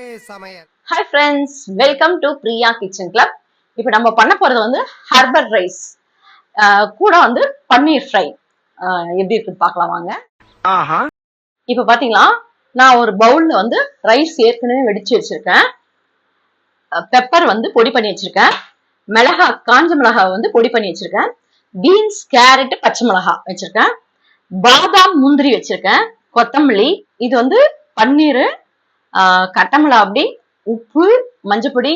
Hi friends, welcome to Priya Kitchen Club. இப்போ நம்ம பண்ண போறது வந்து ஹர்பல் ரைஸ் கூட வந்து பன்னீர் ஃப்ரை எப்படி இருக்குன்னு பார்க்கலாம் வாங்க. இப்போ பாத்தீங்களா, நான் ஒரு பவுல்ல வந்து ரைஸ் ஏற்கனவே வெடிச்சு வச்சிருக்கேன். பெப்பர் வந்து பொடி பண்ணி வச்சிருக்கேன். காஞ்ச மிளகாய் வந்து பொடி பண்ணி வச்சிருக்கேன். பீன்ஸ், கேரட், பச்சை மிளகாய் வச்சிருக்கேன். பாதாம், முந்திரி வச்சிருக்கேன். கொத்தமல்லி, இது வந்து பன்னீர், கட்டமிளகா, அப்படி உப்பு, மஞ்சப்பொடி,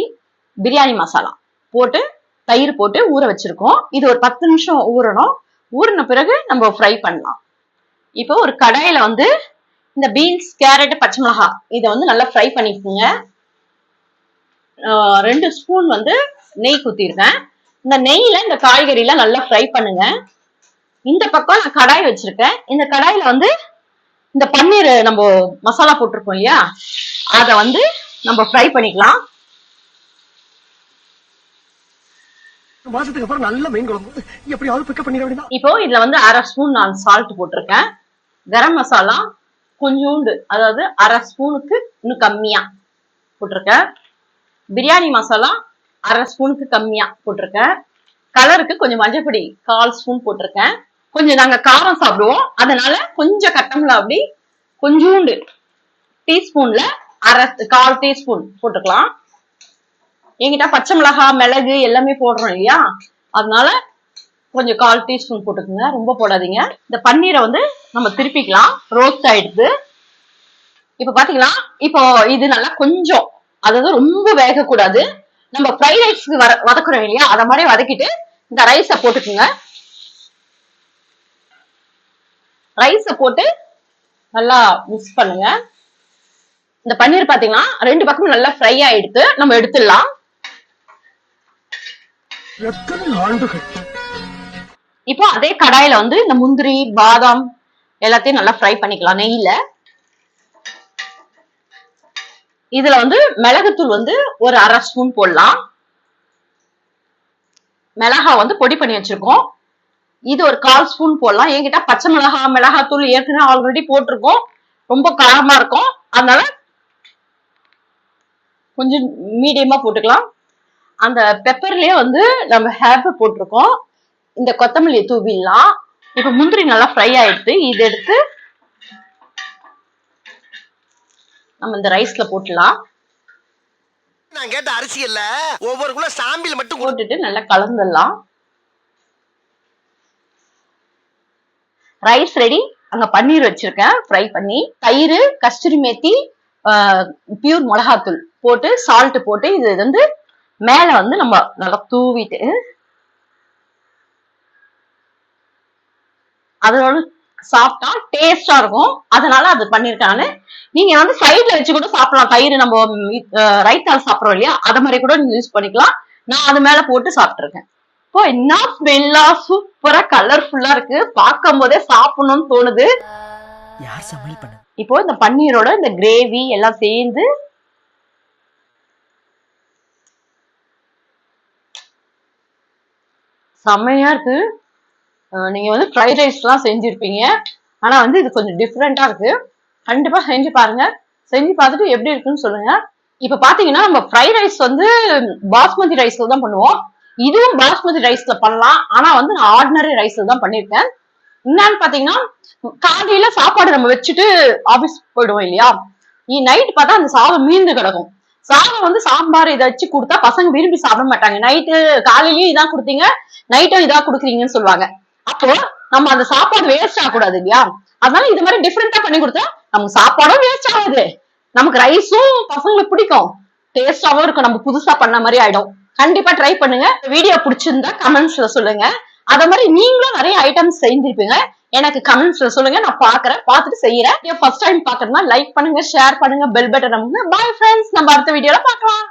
பிரியாணி மசாலா போட்டு தயிர் போட்டு ஊற வச்சிருக்கோம். இது ஒரு 10 நிமிஷம் ஊறணும். ஊறின பிறகு நம்ம ஃப்ரை பண்ணலாம். இப்போ ஒரு கடாயில வந்து இந்த பீன்ஸ், கேரட், பச்சை மிளகா இதை வந்து நல்லா ஃப்ரை பண்ணிக்கோங்க. 2 ஸ்பூன் வந்து நெய் ஊத்திருக்கேன். இந்த நெய்ல இந்த காய்கறிலாம் நல்லா ஃப்ரை பண்ணுங்க. இந்த பக்கம் நான் கடாய் வச்சிருக்கேன். இந்த கடாயில வந்து இந்த பன்னீர் நம்ம மசாலா போட்டிருக்கோம் இல்லையா, அத வந்து நம்ம ஃப்ரை பண்ணிக்கலாம். மாசத்துக்கு அப்புறம் நல்ல மீன் குழம்பு எப்படியாவது பிக்கப் பண்ணிட வேண்டியதான். இப்போ இதுல வந்து 1/2 ஸ்பூன் நான் சால்ட் போட்டிருக்கேன். கரம் மசாலா கொஞ்சோண்டு, அதாவது 1/2 ஸ்பூனுக்கு இன்னும் கம்மியா போட்டிருக்கேன். பிரியாணி மசாலா 1/2 ஸ்பூனுக்கு கம்மியா போட்டிருக்கேன். கலருக்கு கொஞ்சம் மஞ்சப்பொடி 1/4 ஸ்பூன் போட்டிருக்கேன். கொஞ்சம் நாங்க காரம் சாப்பிடுவோம், அதனால கொஞ்சம் கட்டமிளகா அப்படி கொஞ்சோண்டு டீஸ்பூன்ல 1/4 டீஸ்பூன் போட்டுக்கலாம். என்கிட்ட பச்சை மிளகாய், மிளகு எல்லாமே போடுறோம் இல்லையா, அதனால கொஞ்சம் 1/4 டீஸ்பூன் போட்டுக்கோங்க, ரொம்ப போடாதீங்க. இந்த பன்னீரை வந்து நம்ம திருப்பிக்கலாம். ரோஸ்ட் ஆயிடுது. இப்ப பாத்தீங்களா, இப்போ இது நல்லா கொஞ்சம், அதாவது ரொம்ப வேகக்கூடாது. நம்ம ஃப்ரைட் ரைஸ்க்கு வதக்குறோம் இல்லையா, அத மாதிரி வதக்கிட்டு இந்த ரைஸை போட்டுக்குங்க. ரைஸை போட்டு நல்லா மிக்ஸ் பண்ணுங்க. இந்த பன்னீர் பாத்தீங்கன்னா 2 பக்கமும் நல்லா ஃப்ரை ஆயிடுது. நம்ம எடுத்துடலாம். இப்போ அதே கடாயில வந்து இந்த முந்திரி, பாதாம் எல்லாத்தையும் நல்லா ஃப்ரை பண்ணிக்கலாம் நெய்ல. இதுல வந்து மிளகுத்தூள் வந்து ஒரு 1/2 ஸ்பூன் போடலாம். மிளகாய் வந்து பொடி பண்ணி வச்சிருக்கோம், இது ஒரு 1/4 ஸ்பூன் போடலாம். என்கிட்ட பச்சை மிளகாத்தூள் ஏற்கனவே ஆல்ரெடி போட்டிருக்கோம், ரொம்ப காரமா இருக்கும், அதனால கொஞ்சம் மீடியமா போட்டுக்கலாம். அந்த பெப்பர்லயே வந்து நம்ம ஹேர்ப் போட்டிருக்கோம். இந்த கொத்தமல்லி தூவிடலாம். இப்ப முந்திரி நல்லா ஃப்ரை ஆயிடுது. இது எடுத்து நம்ம இந்த ரைஸ்ல போட்டுலாம். நான் கேட்ட அரிசி இல்ல, ஒவ்வொரு குள்ள சாம்பிள் மட்டும் போட்டுட்டு நல்லா கலந்துடலாம். Rice ready. அங்க பன்னீர் வச்சிருக்கேன் ஃப்ரை பண்ணி. தயிர், கஸ்தூரி மேத்தி, பியூர் மிளகாத்தூள் போட்டு சால்ட் போட்டு இது வந்து மேல வந்து நம்ம நல்லா தூவிட்டு அதோட சாப்பிட்டா டேஸ்டா இருக்கும். அதனால அது பண்ணிருக்கானு. நீங்க வந்து சைட்ல வச்சு கூட சாப்பிடலாம். தயிர் நம்ம ரைத்தால் சாப்பிடுறோம் இல்லையா, அத மாதிரி கூட நீங்க யூஸ் பண்ணிக்கலாம். நான் அது மேல போட்டு சாப்பிட்டுருக்கேன். இப்போ என்ன ஸ்மெல்லா, சூப்பரா கலர்ஃபுல்லா இருக்கு. பார்க்கும் போதே சாப்பிடணும்னு தோணுது. யார் சமையல் பண்ணது? இப்போ இந்த பன்னீரோட இந்த கிரேவி எல்லாம் சேர்ந்து செம்மையா இருக்கு. நீங்க வந்து ஃப்ரைட் ரைஸ் எல்லாம் செஞ்சிருப்பீங்க, ஆனா வந்து இது கொஞ்சம் டிஃப்ரெண்டா இருக்கு. கண்டிப்பா செஞ்சு பாருங்க. செஞ்சு பார்த்துட்டு எப்படி இருக்குன்னு சொல்லுங்க. இப்ப பாத்தீங்கன்னா நம்ம ஃப்ரைட் ரைஸ் வந்து பாஸ்மதி ரைஸ்ல தான் பண்ணுவோம். இதுவும் பாஸ்மதி ரைஸ்ல பண்ணலாம், ஆனா வந்து நான் ஆர்டினரி ரைஸ்ல தான் பண்ணிருக்கேன். என்னன்னு பாத்தீங்கன்னா, காலையில சாப்பாடு நம்ம வச்சுட்டு ஆபீஸ் போயிடுவோம் இல்லையா, நைட் பார்த்தா அந்த சாதம் மீந்து கிடக்கும். சாதம் வந்து சாம்பார் இதை வச்சு கொடுத்தா பசங்க விரும்பி சாப்பிட மாட்டாங்க. நைட்டு காலையிலயும் இதான் கொடுத்தீங்க, நைட்டும் இதா கொடுக்குறீங்கன்னு சொல்லுவாங்க. அப்போ நம்ம அந்த சாப்பாடு வேஸ்ட் ஆகக்கூடாது இல்லையா, அதனால இது மாதிரி டிஃப்ரெண்டா பண்ணி கொடுத்தா நமக்கு சாப்பாடும் வேஸ்ட் ஆகாது, நமக்கு ரைஸும் பசங்களுக்கு பிடிக்கும், டேஸ்டாவும் இருக்கும், நம்ம புதுசா பண்ண மாதிரி ஆயிடும். கண்டிப்பா ட்ரை பண்ணுங்க. வீடியோ பிடிச்சிருந்தா கமெண்ட்ஸ்ல சொல்லுங்க. அத மாதிரி நீங்களும் நிறைய ஐட்டம்ஸ் செஞ்சிருப்பீங்க, எனக்கு கமெண்ட்ஸ்ல சொல்லுங்க, நான் பாக்குறேன், பார்த்துட்டு செய்யறேன். ஃபர்ஸ்ட் டைம் பாக்குறதுனா லைக் பண்ணுங்க, ஷேர் பண்ணுங்க, பெல் பட்டன் அமுக்குங்க. பை ஃப்ரெண்ட்ஸ், நம்ம அடுத்த வீடியோல பார்க்கலாம்.